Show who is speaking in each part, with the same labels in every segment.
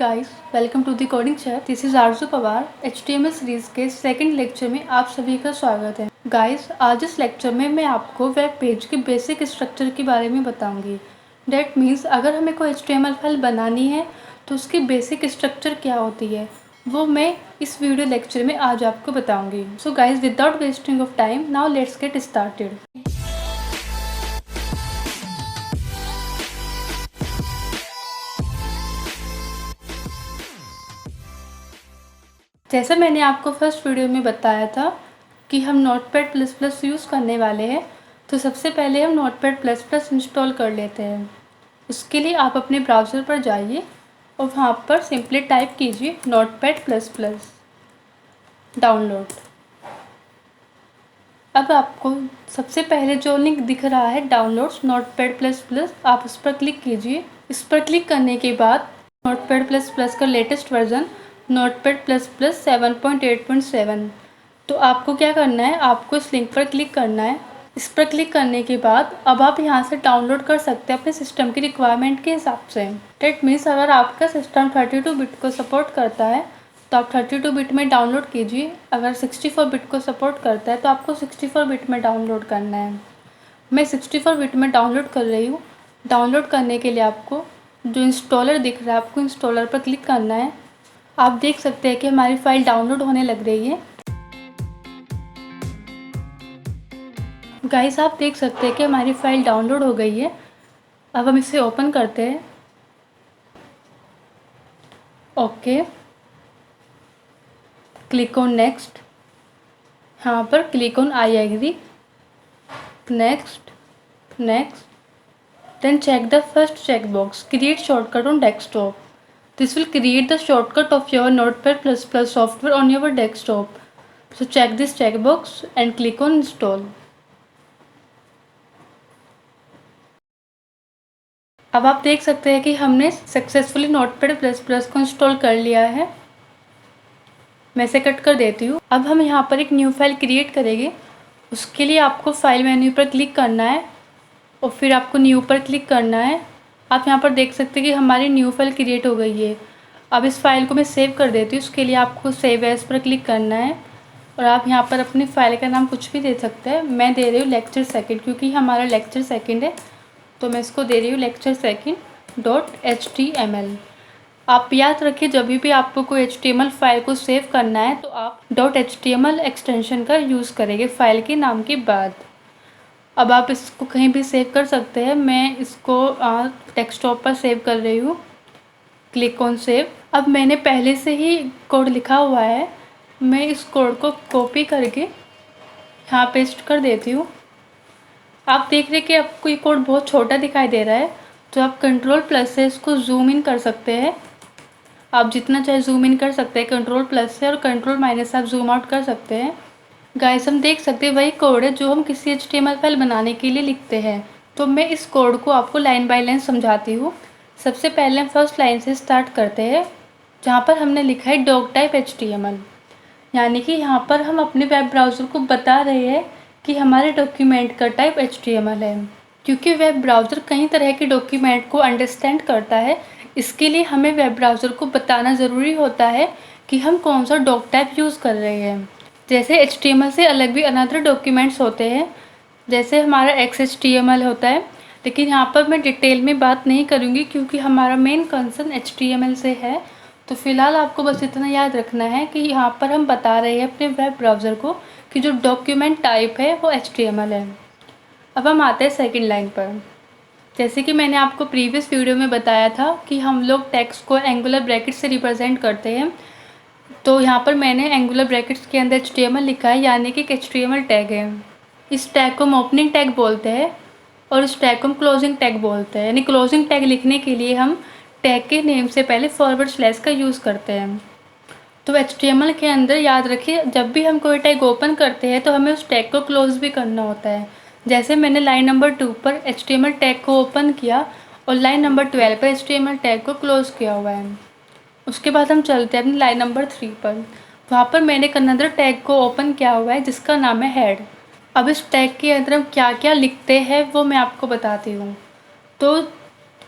Speaker 1: Guys, welcome to the coding chat. This is Aarzoo Pawar. HTML series के second lecture में आप सभी का स्वागत है। गाइस, आज इस लेक्चर में मैं आपको वेब पेज के बेसिक स्ट्रक्चर के बारे में बताऊंगी। डेट मीन्स अगर हमें कोई HTML फाइल बनानी है तो उसकी बेसिक स्ट्रक्चर क्या होती है वो मैं इस वीडियो लेक्चर में आज आपको बताऊंगी। So guys, without wasting of time, now let's get started. जैसे मैंने आपको फर्स्ट वीडियो में बताया था कि हम Notepad++ यूज़ करने वाले हैं, तो सबसे पहले हम Notepad++ इंस्टॉल कर लेते हैं। उसके लिए आप अपने ब्राउज़र पर जाइए और वहाँ पर सिंपली टाइप कीजिए Notepad++ डाउनलोड। अब आपको सबसे पहले जो लिंक दिख रहा है डाउनलोड्स Notepad++, आप उस पर क्लिक कीजिए। इस पर क्लिक करने के बाद Notepad++ का लेटेस्ट वर्जन Notepad++ 7.8.7। तो आपको क्या करना है, आपको इस लिंक पर क्लिक करना है। इस पर क्लिक करने के बाद अब आप यहाँ से डाउनलोड कर सकते हैं अपने सिस्टम की रिक्वायरमेंट के हिसाब से। डेट मीन्स अगर आपका सिस्टम 32 बिट को सपोर्ट करता है तो आप 32 बिट में डाउनलोड कीजिए। अगर 64 बिट को सपोर्ट करता है तो आपको 64 बिट में डाउनलोड करना है। मैं 64 बिट में डाउनलोड कर रही हूँ। डाउनलोड करने के लिए आपको जो इंस्टॉलर दिख रहा है, आपको इंस्टॉलर पर क्लिक करना है। आप देख सकते हैं कि हमारी फ़ाइल डाउनलोड होने लग रही है। गाइस, आप देख सकते हैं कि हमारी फ़ाइल डाउनलोड हो गई है। अब हम इसे ओपन करते हैं। Okay, click on next. यहाँ पर click on I agree, next, next. Then check the first checkbox, create shortcut on desktop. This will create the shortcut of your Notepad++ software on your desktop. So check this checkbox and click on install. अब आप देख सकते हैं कि हमने successfully Notepad++ को install कर लिया है। मैं इसे कट कर देती हूँ। अब हम यहाँ पर एक न्यू फाइल क्रिएट करेंगे। उसके लिए आपको फाइल मेन्यू पर क्लिक करना है और फिर आपको न्यू पर क्लिक करना है। आप यहाँ पर देख सकते हैं कि हमारी न्यू फाइल क्रिएट हो गई है। अब इस फाइल को मैं सेव कर देती हूँ। उसके लिए आपको सेव एज़ पर क्लिक करना है और आप यहाँ पर अपनी फ़ाइल का नाम कुछ भी दे सकते हैं। मैं दे रही हूँ लेक्चर सेकंड, क्योंकि हमारा लेक्चर सेकंड है तो मैं इसको दे रही हूँ लेक्चर सेकंड .html। आप याद रखिए, जब भी आपको कोई HTML फाइल को सेव करना है तो आप .html एक्सटेंशन का यूज़ करेंगे फाइल के नाम के बाद। अब आप इसको कहीं भी सेव कर सकते हैं। मैं इसको डेस्कटॉप पर सेव कर रही हूँ। Click on save. अब मैंने पहले से ही कोड लिखा हुआ है, मैं इस कोड को कॉपी करके यहाँ पेस्ट कर देती हूँ। आप देख रहे हैं कि आपको ये कोड बहुत छोटा दिखाई दे रहा है, तो आप Ctrl+ से इसको जूम इन कर सकते हैं। आप जितना चाहे जूम इन कर सकते हैं Ctrl+ से, और Ctrl- से आप जूम आउट कर सकते हैं। गाइस, हम देख सकते हैं वही कोड है जो हम किसी HTML फाइल बनाने के लिए लिखते हैं। तो मैं इस कोड को आपको लाइन बाय लाइन समझाती हूँ। सबसे पहले हम फर्स्ट लाइन से स्टार्ट करते हैं, जहाँ पर हमने लिखा है डॉक टाइप HTML। यानी कि यहाँ पर हम अपने वेब ब्राउज़र को बता रहे हैं कि हमारे डॉक्यूमेंट का टाइप HTML है। क्योंकि वेब ब्राउज़र कई तरह के डॉक्यूमेंट को अंडरस्टैंड करता है, इसके लिए हमें वेब ब्राउज़र को बताना ज़रूरी होता है कि हम कौन सा डॉक टाइप यूज़ कर रहे हैं। जैसे HTML से अलग भी अनदर डॉक्यूमेंट्स होते हैं, जैसे हमारा XHTML होता है, लेकिन यहाँ पर मैं डिटेल में बात नहीं करूँगी क्योंकि हमारा मेन कंसर्न HTML से है। तो फ़िलहाल आपको बस इतना याद रखना है कि यहाँ पर हम बता रहे हैं अपने वेब ब्राउज़र को कि जो डॉक्यूमेंट टाइप है वो HTML है। अब हम आते हैं सेकेंड लाइन पर। जैसे कि मैंने आपको प्रीवियस वीडियो में बताया था कि हम लोग टेक्स्ट को एंगुलर ब्रैकेट से रिप्रेजेंट करते हैं, तो यहाँ पर मैंने एंगुलर ब्रैकेट्स के अंदर HTML लिखा है, यानी कि HTML टैग है। इस टैग को हम ओपनिंग टैग बोलते हैं और इस टैग को हम क्लोजिंग टैग बोलते हैं। यानी क्लोजिंग टैग लिखने के लिए हम टैग के नेम से पहले फॉरवर्ड / का यूज़ करते हैं। तो HTML के अंदर याद रखिए, जब भी हम कोई टैग ओपन करते हैं तो हमें उस टैग को क्लोज भी करना होता है। जैसे मैंने लाइन नंबर 2 पर HTML टैग को ओपन किया और लाइन नंबर 12 पर HTML टैग को क्लोज किया हुआ है। उसके बाद हम चलते हैं अपनी लाइन नंबर 3 पर। वहाँ पर मैंने एक अनदर टैग को ओपन किया हुआ है जिसका नाम है हेड। अब इस टैग के अंदर हम क्या क्या लिखते हैं वो मैं आपको बताती हूँ। तो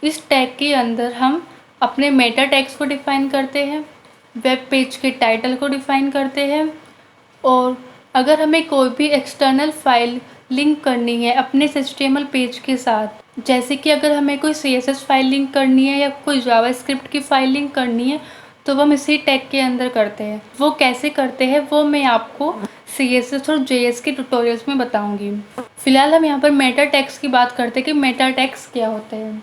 Speaker 1: इस टैग के अंदर हम अपने मेटा टैग्स को डिफ़ाइन करते हैं, वेब पेज के टाइटल को डिफ़ाइन करते हैं, और अगर हमें कोई भी एक्सटर्नल फाइल लिंक करनी है अपने HTML पेज के साथ, जैसे कि अगर हमें कोई CSS फाइल लिंक करनी है या कोई जावास्क्रिप्ट की फाइल लिंक करनी है, तो वो हम इसी टैग के अंदर करते हैं। वो कैसे करते हैं वो मैं आपको CSS और JS के ट्यूटोरियल्स में बताऊंगी। फिलहाल हम यहाँ पर मेटा टैग्स की बात करते हैं कि मेटा टैग्स क्या होते हैं।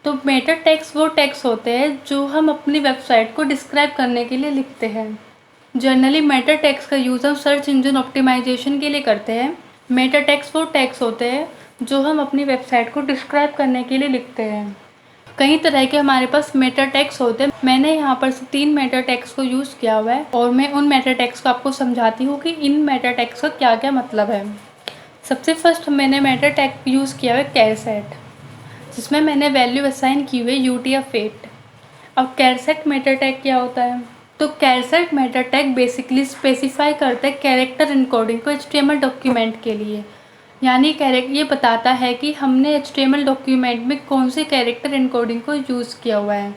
Speaker 1: तो मेटा टैग्स वो टैग्स होते हैं जो हम अपनी वेबसाइट को डिस्क्राइब करने के लिए लिखते हैं। जनरली मेटा टैग्स का यूज़ हम सर्च इंजन ऑप्टिमाइजेशन के लिए करते हैं। मेटा टैग्स वो टैग्स होते हैं जो हम अपनी वेबसाइट को डिस्क्राइब करने के लिए लिखते हैं। कई तरह के हमारे पास मेटा टैग्स होते हैं। मैंने यहाँ पर 3 मेटा टैग्स को यूज़ किया हुआ है और मैं उन मेटा टैग्स को आपको समझाती हूँ कि इन मेटा टैग्स का क्या क्या मतलब है। सबसे फर्स्ट मैंने मेटा टैग यूज़ किया हुआ है कैरसेट, जिसमें मैंने वैल्यू असाइन की हुई UTF-8। अब कैरसेट मेटा टैग क्या होता है? तो कैरसेट मेटा टैग बेसिकली स्पेसिफाई करता है कैरेक्टर एनकोडिंग को HTML डॉक्यूमेंट के लिए। यानी ये बताता है कि हमने HTML डॉक्यूमेंट में कौन से कैरेक्टर एनकोडिंग को यूज़ किया हुआ है।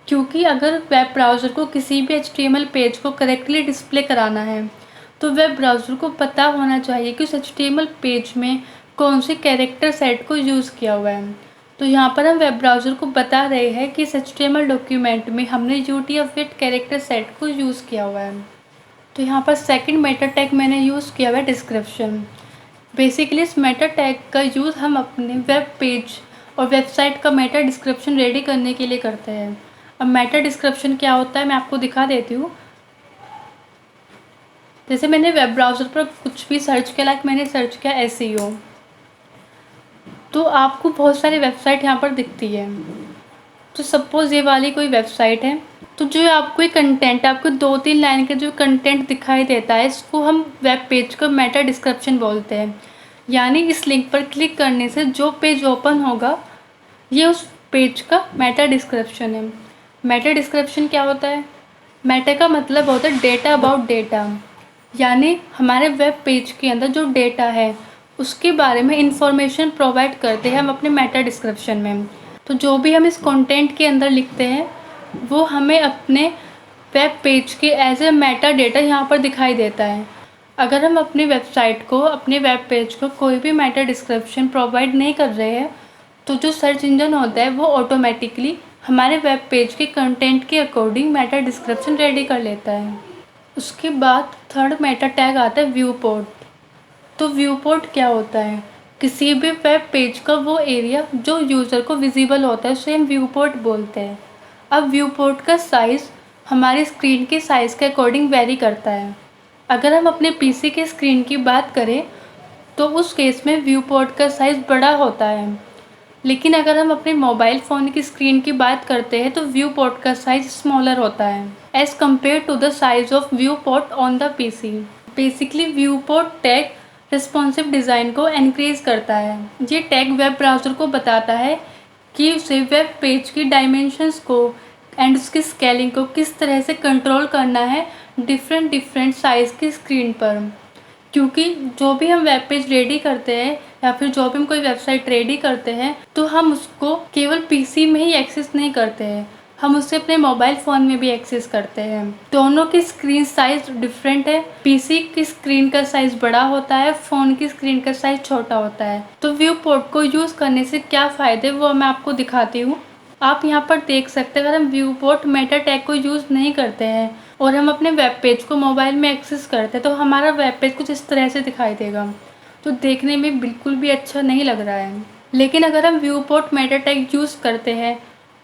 Speaker 1: क्योंकि अगर वेब ब्राउज़र को किसी भी HTML पेज को करेक्टली डिस्प्ले कराना है, तो वेब ब्राउज़र को पता होना चाहिए कि उस HTML पेज में कौन से कैरेक्टर सेट को यूज़ किया हुआ है। तो यहाँ पर हम वेब ब्राउज़र को बता रहे हैं कि इस HTML डॉक्यूमेंट में हमने UTF-8 कैरेक्टर सेट को यूज़ किया हुआ है। तो यहाँ पर सेकंड मेटा टैग मैंने यूज़ किया हुआ है डिस्क्रिप्शन। बेसिकली इस मेटा टैग का यूज़ हम अपने वेब पेज और वेबसाइट का मेटा डिस्क्रिप्शन रेडी करने के लिए करते हैं। अब मेटा डिस्क्रिप्शन क्या होता है मैं आपको दिखा देती हूँ। जैसे मैंने वेब ब्राउज़र पर कुछ भी सर्च किया, लाइक मैंने सर्च किया SEO, तो आपको बहुत सारी वेबसाइट यहाँ पर दिखती है। तो सपोज़ ये वाली कोई वेबसाइट है, तो जो आपको ये कंटेंट, आपको 2-3 लाइन का जो कंटेंट दिखाई देता है, इसको हम वेब पेज का मेटा डिस्क्रिप्शन बोलते हैं। यानी इस लिंक पर क्लिक करने से जो पेज ओपन होगा, ये उस पेज का मेटा डिस्क्रिप्शन है। मेटा डिस्क्रिप्शन क्या होता है? मेटा का मतलब होता है डेटा अबाउट डेटा, यानी हमारे वेब पेज के अंदर जो डेटा है उसके बारे में इंफॉर्मेशन प्रोवाइड करते हैं हम अपने मेटा डिस्क्रिप्शन में। तो जो भी हम इस कंटेंट के अंदर लिखते हैं वो हमें अपने वेब पेज के एज ए मेटा डेटा यहाँ पर दिखाई देता है। अगर हम अपनी वेबसाइट को, अपने वेब पेज को कोई भी मेटा डिस्क्रिप्शन प्रोवाइड नहीं कर रहे हैं, तो जो सर्च इंजन होता है वो ऑटोमेटिकली हमारे वेब पेज के कंटेंट के अकॉर्डिंग मेटा डिस्क्रिप्शन रेडी कर लेता है। उसके बाद थर्ड मेटा टैग आता है व्यू पोर्ट। तो व्यू पोर्ट क्या होता है? किसी भी वेब पेज का वो एरिया जो यूज़र को विजिबल होता है उसे हम व्यू पोर्ट बोलते हैं। अब व्यू पोर्ट का साइज़ हमारे स्क्रीन के साइज़ के अकॉर्डिंग वेरी करता है। अगर हम अपने PC के स्क्रीन की बात करें तो उस केस में व्यू पोर्ट का साइज़ बड़ा होता है, लेकिन अगर हम अपने मोबाइल फ़ोन की स्क्रीन की बात करते हैं तो व्यू पोर्ट का साइज़ स्मॉलर होता है as compare to the size of view port on the PC। Basically view port tag responsive design को एनकरेज करता है। ये टैग वेब ब्राउज़र को बताता है कि उसे वेब पेज की डायमेंशंस को एंड उसकी स्केलिंग को किस तरह से कंट्रोल करना है डिफरेंट साइज़ की स्क्रीन पर। क्योंकि जो भी हम वेब पेज रेडी करते हैं या फिर जो भी हम कोई वेबसाइट रेडी करते हैं, तो हम उसको केवल PC में ही एक्सेस नहीं करते हैं, हम उससे अपने मोबाइल फ़ोन में भी एक्सेस करते हैं। दोनों की स्क्रीन साइज़ डिफरेंट है। PC की स्क्रीन का साइज़ बड़ा होता है, फ़ोन की स्क्रीन का साइज़ छोटा होता है। तो व्यू पोर्ट को यूज़ करने से क्या फ़ायदे वो मैं आपको दिखाती हूँ। आप यहाँ पर देख सकते हैं, अगर हम व्यू पोर्ट मेटा टैग को यूज़ नहीं करते हैं और हम अपने वेब पेज को मोबाइल में एक्सेस करते हैं, तो हमारा वेब पेज कुछ इस तरह से दिखाई देगा, तो देखने में बिल्कुल भी अच्छा नहीं लग रहा है। लेकिन अगर हम view port Meta tag use करते हैं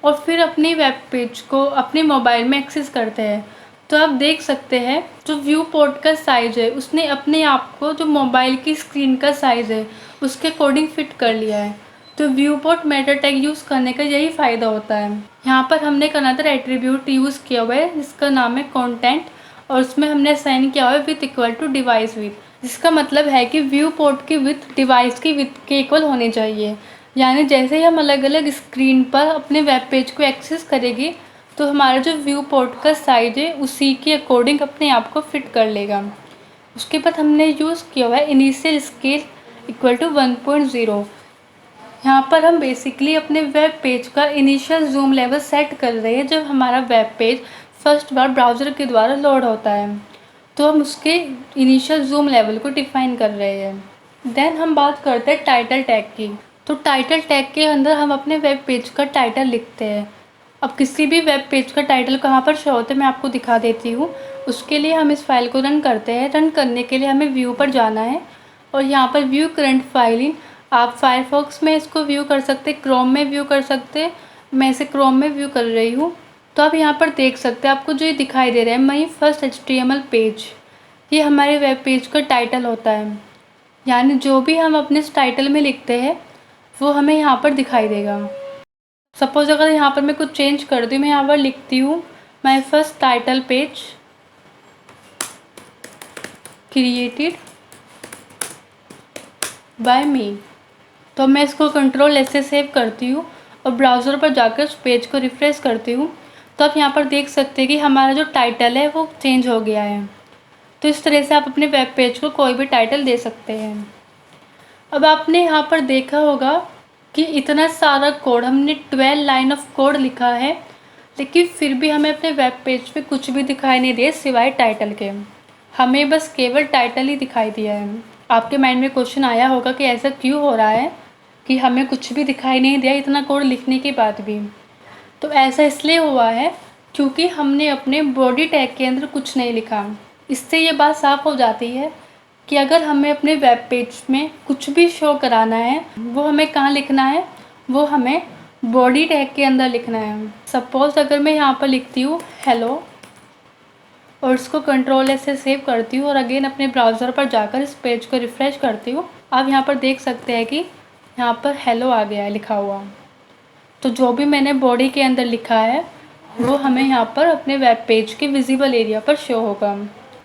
Speaker 1: और फिर अपनी वेब पेज को अपने मोबाइल में एक्सेस करते हैं, तो आप देख सकते हैं जो व्यू पोर्ट का साइज़ है उसने अपने आप को जो मोबाइल की स्क्रीन का साइज़ है उसके अकॉर्डिंग फिट कर लिया है। तो view port Meta tag use करने का यही फ़ायदा होता है। यहाँ पर हमने एक अनदर एट्रीब्यूट यूज़ किया हुआ है जिसका नाम है कंटेंट, और उसमें हमने असाइन किया हुआ है width equal to device width, जिसका मतलब है कि व्यू पोर्ट की विथ डिवाइस की विथ के इक्वल होनी चाहिए। यानी जैसे ही हम अलग अलग स्क्रीन पर अपने वेब पेज को एक्सेस करेंगे तो हमारा जो व्यू पोर्ट का साइज़ है उसी के अकॉर्डिंग अपने आप को फिट कर लेगा। उसके बाद हमने यूज़ किया हुआ है इनिशियल स्केल इक्वल टू 1.0। यहाँ पर हम बेसिकली अपने वेब पेज का इनिशियल जूम लेवल सेट कर रहे हैं जब हमारा वेब पेज फर्स्ट बार ब्राउज़र के द्वारा लोड होता है, तो हम उसके इनिशियल जूम लेवल को डिफ़ाइन कर रहे हैं। देन हम बात करते हैं टाइटल टैग की। तो टाइटल टैग के अंदर हम अपने वेब पेज का टाइटल लिखते हैं। अब किसी भी वेब पेज का टाइटल कहाँ पर शो होता है मैं आपको दिखा देती हूँ। उसके लिए हम इस फाइल को रन करते हैं। रन करने के लिए हमें व्यू पर जाना है और यहाँ पर व्यू करंट फाइल इन, आप फायरफॉक्स में इसको व्यू कर सकते, क्रोम में व्यू कर सकते। मैं इसे क्रोम में व्यू कर रही हूँ। तो आप यहाँ पर देख सकते हैं, आपको जो ये दिखाई दे रहा है माई फर्स्ट HTML पेज, ये हमारे वेब पेज का टाइटल होता है। यानी जो भी हम अपने इस टाइटल में लिखते हैं वो हमें यहाँ पर दिखाई देगा। सपोज़ अगर यहाँ पर मैं कुछ चेंज कर दूँ, मैं यहाँ पर लिखती हूँ my first title page created by me, तो मैं इसको कंट्रोल एस से सेव करती हूँ और ब्राउज़र पर जाकर उस पेज को रिफ़्रेश करती हूँ। तो आप यहाँ पर देख सकते हैं कि हमारा जो टाइटल है वो चेंज हो गया है। तो इस तरह से आप अपने वेब पेज को कोई भी टाइटल दे सकते हैं। अब आपने यहाँ पर देखा होगा कि इतना सारा कोड, हमने 12 लाइन ऑफ कोड लिखा है, लेकिन फिर भी हमें अपने वेब पेज पे कुछ भी दिखाई नहीं दिया सिवाय टाइटल के। हमें बस केवल टाइटल ही दिखाई दिया है। आपके माइंड में क्वेश्चन आया होगा कि ऐसा क्यों हो रहा है कि हमें कुछ भी दिखाई नहीं दिया इतना कोड लिखने के बाद भी। तो ऐसा इसलिए हुआ है क्योंकि हमने अपने बॉडी टैग के अंदर कुछ नहीं लिखा। इससे ये बात साफ़ हो जाती है कि अगर हमें अपने वेब पेज में कुछ भी शो कराना है वो हमें कहाँ लिखना है, वो हमें बॉडी टैग के अंदर लिखना है। सपोज़ अगर मैं यहाँ पर लिखती हूँ हेलो और इसको कंट्रोल एस से सेव करती हूँ और अगेन अपने ब्राउज़र पर जाकर इस पेज को रिफ़्रेश करती हूँ, आप यहाँ पर देख सकते हैं कि यहाँ पर हेलो आ गया है लिखा हुआ। तो जो भी मैंने बॉडी के अंदर लिखा है वो हमें यहाँ पर अपने वेब पेज के विजिबल एरिया पर शो होगा।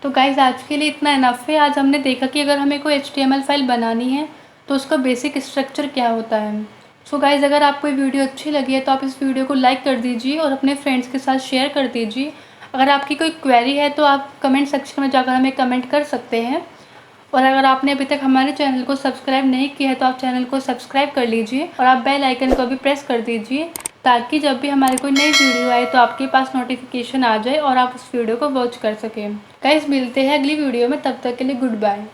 Speaker 1: तो गाइज़ आज के लिए इतना इनफ है। आज हमने देखा कि अगर हमें कोई HTML फाइल बनानी है तो उसका बेसिक स्ट्रक्चर क्या होता है। सो गाइज़ अगर आपको ये वीडियो अच्छी लगी है तो आप इस वीडियो को लाइक कर दीजिए और अपने फ्रेंड्स के साथ शेयर कर दीजिए। अगर आपकी कोई क्वेरी है तो आप कमेंट सेक्शन में जाकर हमें कमेंट कर सकते हैं। और अगर आपने अभी तक हमारे चैनल को सब्सक्राइब नहीं किया है तो आप चैनल को सब्सक्राइब कर लीजिए और आप बेल आइकन को भी प्रेस कर दीजिए ताकि जब भी हमारी कोई नई वीडियो आए तो आपके पास नोटिफिकेशन आ जाए और आप उस वीडियो को वॉच कर सकें। गाइस मिलते हैं अगली वीडियो में, तब तक के लिए गुड बाय।